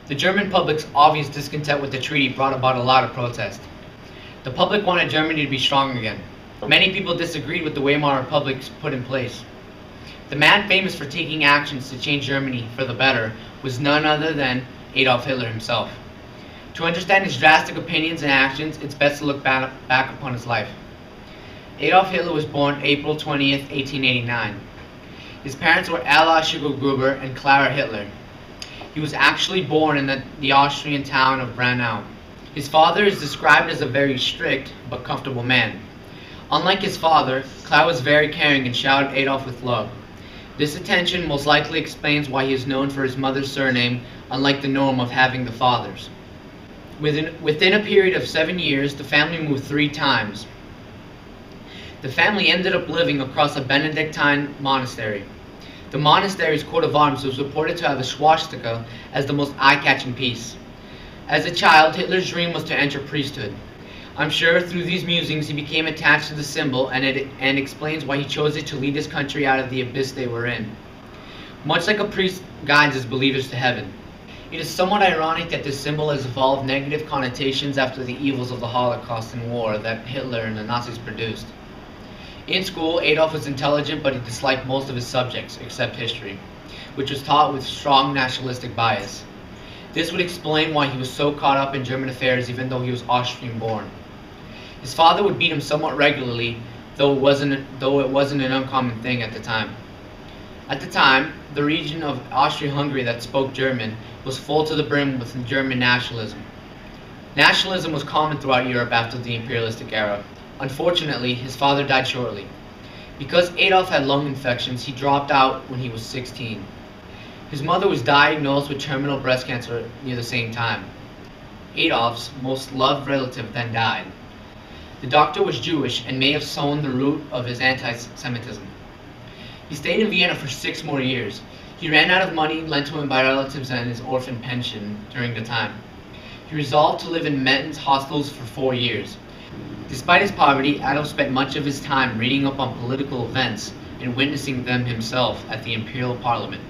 The German public's obvious discontent with the treaty brought about a lot of protest. The public wanted Germany to be strong again. Many people disagreed with the Weimar Republic put in place. The man famous for taking actions to change Germany for the better was none other than Adolf Hitler himself. To understand his drastic opinions and actions, it's best to look back upon his life. Adolf Hitler was born April 20th, 1889. His parents were Alois Gruber and Clara Hitler. He was actually born in the Austrian town of Braunau. His father is described as a very strict but comfortable man. Unlike his father, Clara was very caring and showered Adolf with love. This attention most likely explains why he is known for his mother's surname, unlike the norm of having the father's. Within a period of 7 years, the family moved 3 times. The family ended up living across a Benedictine monastery. The monastery's coat of arms was reported to have a swastika as the most eye-catching piece. As a child, Hitler's dream was to enter priesthood. I'm sure through these musings he became attached to the symbol, and explains why he chose it to lead his country out of the abyss they were in. Much like a priest guides his believers to heaven. It is somewhat ironic that this symbol has evolved negative connotations after the evils of the Holocaust and war that Hitler and the Nazis produced. In school, Adolf was intelligent, but he disliked most of his subjects, except history, which was taught with strong nationalistic bias. This would explain why he was so caught up in German affairs even though he was Austrian-born. His father would beat him somewhat regularly, though it wasn't an uncommon thing at the time. At the time, the region of Austria-Hungary that spoke German was full to the brim with German nationalism. Nationalism was common throughout Europe after the imperialistic era. Unfortunately, his father died shortly. Because Adolf had lung infections, he dropped out when he was 16. His mother was diagnosed with terminal breast cancer near the same time. Adolf's most loved relative then died. The doctor was Jewish and may have sown the root of his anti-Semitism. He stayed in Vienna for 6 more years. He ran out of money lent to him by relatives and his orphan pension during the time. He resolved to live in men's hostels for 4 years. Despite his poverty, Adolf spent much of his time reading up on political events and witnessing them himself at the Imperial Parliament.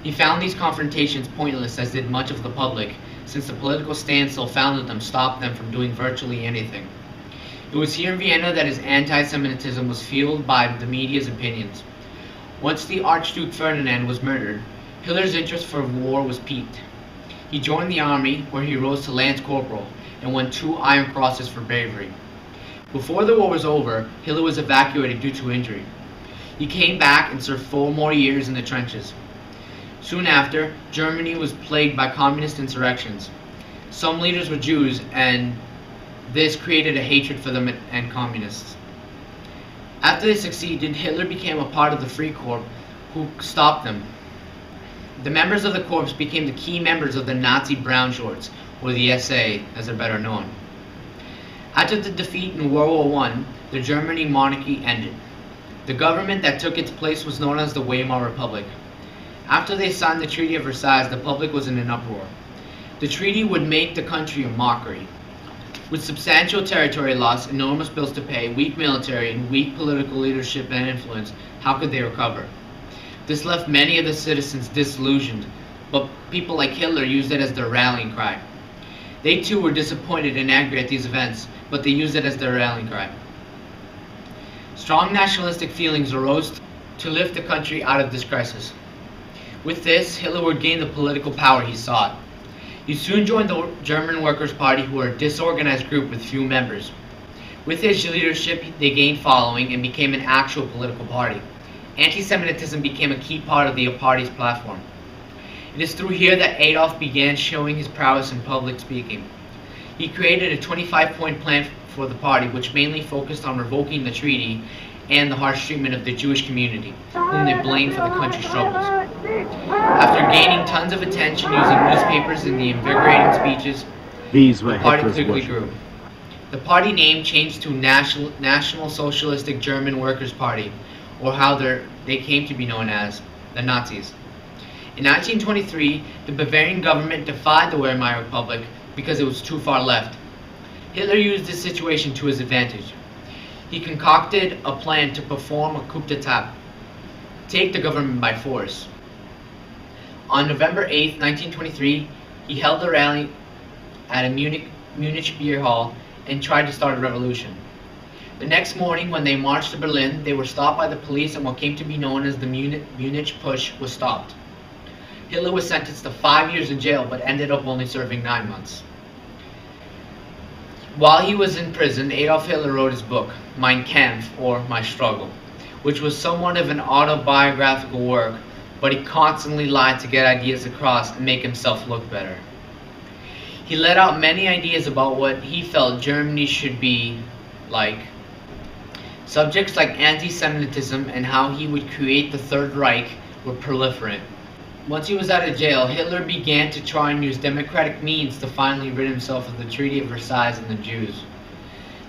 He found these confrontations pointless, as did much of the public, since the political standstill founded them stopped them from doing virtually anything. It was here in Vienna that his anti-Semitism was fueled by the media's opinions. Once the Archduke Ferdinand was murdered, Hitler's interest for war was piqued. He joined the army, where he rose to Lance Corporal and won 2 Iron Crosses for bravery. Before the war was over, Hitler was evacuated due to injury. He came back and served 4 more years in the trenches. Soon after, Germany was plagued by communist insurrections. Some leaders were Jews, and this created a hatred for them and communists. After they succeeded, Hitler became a part of the Free Corps, who stopped them. The members of the corps became the key members of the Nazi Brown Shorts, or the SA, as they're better known. After the defeat in World War I, the German monarchy ended. The government that took its place was known as the Weimar Republic. After they signed the Treaty of Versailles, the public was in an uproar. The treaty would make the country a mockery. With substantial territory loss, enormous bills to pay, weak military, and weak political leadership and influence, how could they recover? This left many of the citizens disillusioned, but people like Hitler used it as their rallying cry. They too were disappointed and angry at these events, but they used it as their rallying cry. Strong nationalistic feelings arose to lift the country out of this crisis. With this, Hitler would gain the political power he sought. He soon joined the German Workers' Party, who were a disorganized group with few members. With his leadership, they gained following and became an actual political party. Anti-Semitism became a key part of the party's platform. It is through here that Adolf began showing his prowess in public speaking. He created a 25-point plan for the party, which mainly focused on revoking the treaty and the harsh treatment of the Jewish community, whom they blamed for the country's troubles. After gaining tons of attention using newspapers and the invigorating speeches, the party quickly grew. The party name changed to National Socialistic German Workers' Party, or how they came to be known as the Nazis. In 1923, the Bavarian government defied the Weimar Republic because it was too far left. Hitler used this situation to his advantage. He concocted a plan to perform a coup d'etat, take the government by force. On November 8, 1923, He held a rally at a Munich beer hall and tried to start a revolution. The next morning, when they marched to Berlin, they were stopped by the police, and what came to be known as the Munich Push was stopped. Hitler was sentenced to 5 years in jail, but ended up only serving 9 months. While he was in prison, Adolf Hitler wrote his book, Mein Kampf, or My Struggle, which was somewhat of an autobiographical work, but he constantly lied to get ideas across and make himself look better. He let out many ideas about what he felt Germany should be like. Subjects like anti-Semitism and how he would create the Third Reich were proliferant. Once he was out of jail, Hitler began to try and use democratic means to finally rid himself of the Treaty of Versailles and the Jews.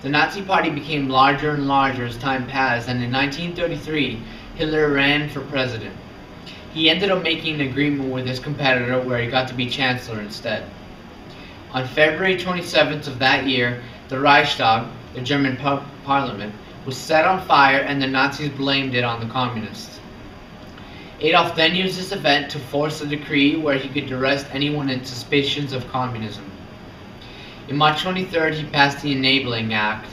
The Nazi Party became larger and larger as time passed, and in 1933, Hitler ran for president. He ended up making an agreement with his competitor where he got to be chancellor instead. On February 27th of that year, the Reichstag, the German parliament, was set on fire, and the Nazis blamed it on the communists. Adolf then used this event to force a decree where he could arrest anyone in suspicions of communism. In March 23rd, he passed the Enabling Act.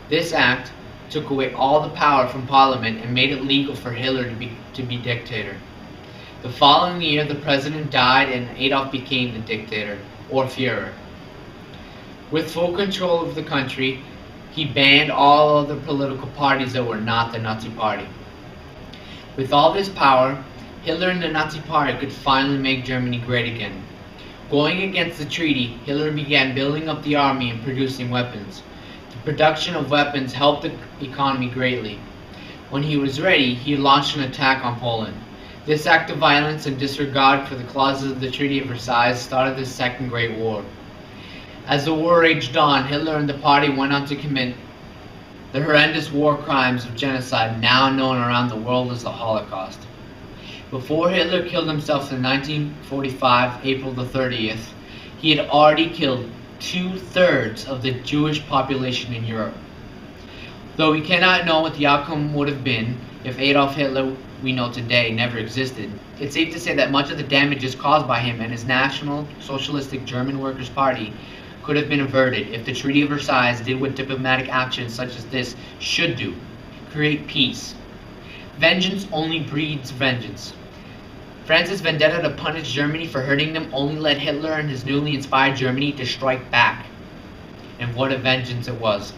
This act took away all the power from Parliament and made it legal for Hitler to be dictator. The following year, the president died and Adolf became the dictator, or Führer. With full control of the country, he banned all other political parties that were not the Nazi Party. With all this power, Hitler and the Nazi Party could finally make Germany great again. Going against the treaty, Hitler began building up the army and producing weapons. The production of weapons helped the economy greatly. When he was ready, he launched an attack on Poland. This act of violence and disregard for the clauses of the Treaty of Versailles started the Second Great War. As the war raged on, Hitler and the party went on to commit the horrendous war crimes of genocide now known around the world as the Holocaust. Before Hitler killed himself in 1945, April the 30th, he had already killed 2/3 of the Jewish population in Europe. Though we cannot know what the outcome would have been if Adolf Hitler we know today never existed, it's safe to say that much of the damages caused by him and his National Socialistic German Workers' Party could have been averted if the Treaty of Versailles did what diplomatic actions such as this should do: create peace. Vengeance only breeds vengeance. France's vendetta to punish Germany for hurting them only led Hitler and his newly inspired Germany to strike back. And what a vengeance it was.